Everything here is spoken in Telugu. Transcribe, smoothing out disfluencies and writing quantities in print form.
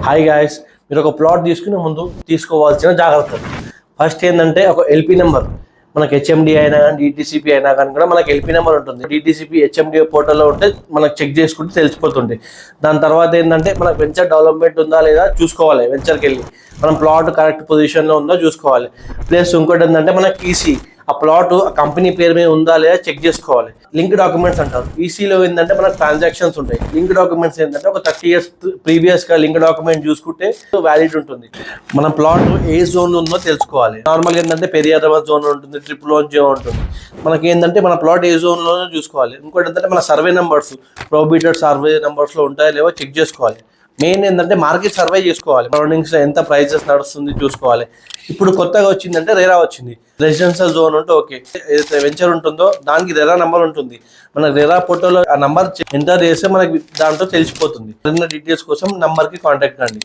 హాయ్ గాయస్, మీరు ఒక ప్లాట్ తీసుకునే ముందు తీసుకోవాల్సిన జాగ్రత్తలు. ఫస్ట్ ఏంటంటే ఒక ఎల్పి నెంబర్. మనకి హెచ్ఎండి అయినా కానీ డిటిసిపి అయినా కానీ కూడా మనకి ఎల్పి నెంబర్ ఉంటుంది. డిటిసిపి హెచ్ఎండి పోర్టల్లో ఉంటే మనకు చెక్ చేసుకుంటే తెలిసిపోతుంది. దాని తర్వాత ఏంటంటే మనకు వెంచర్ డెవలప్మెంట్ ఉందా లేదా చూసుకోవాలి. వెంచర్కి వెళ్ళి మనం ప్లాట్ కరెక్ట్ పొజిషన్లో ఉందో చూసుకోవాలి. ప్లస్ ఇంకోటి ఏంటంటే మనకి ఈసీ, ఆ ప్లాట్ కంపెనీ పేరు మీద ఉందా లేదా చెక్ చేసుకోవాలి. లింక్ డాక్యుమెంట్స్ అంటారు. ఈసీలో ఏంటంటే మనకు ట్రాన్సాక్షన్స్ ఉంటాయి. లింక్ డాక్యుమెంట్స్ ఏంటంటే ఒక 30 years ప్రీవియస్గా లింక్ డాక్యుమెంట్ చూసుకుంటే వ్యాలిడ్ ఉంటుంది. మన ప్లాట్ ఏ జోన్ ఉందో తెలుసుకోవాలి. నార్మల్గా ఏంటంటే పెరియాదమ జోన్ ఉంటుంది, ట్రిపుల్ ఓన్ జోన్ ఉంటుంది. మనకి ఏంటంటే మన ప్లాట్ ఏ జోన్లోనే చూసుకోవాలి. ఇంకోటి ఏంటంటే మన సర్వే నెంబర్స్, ప్రొహిబిటెడ్ సర్వే నెంబర్స్లో ఉంటాయో లేవో చెక్ చేసుకోవాలి. మెయిన్ ఏంటంటే మార్కెట్ సర్వే చేసుకోవాలి. సరౌండింగ్స్లో ఎంత ప్రైజెస్ నడుస్తుంది చూసుకోవాలి. ఇప్పుడు కొత్తగా వచ్చిందంటే రెరా వచ్చింది. రెసిడెన్షియల్ జోన్ ఉంటే ఓకే, ఏదైతే వెంచర్ ఉంటుందో దానికి రెరా నెంబర్ ఉంటుంది. మనకి రెరా ఫోటోలో ఆ నెంబర్ ఎంటర్ చేస్తే మనకి దాంట్లో తెలిసిపోతుంది. డీటెయిల్స్ కోసం నెంబర్కి కాంటాక్ట్ అండి.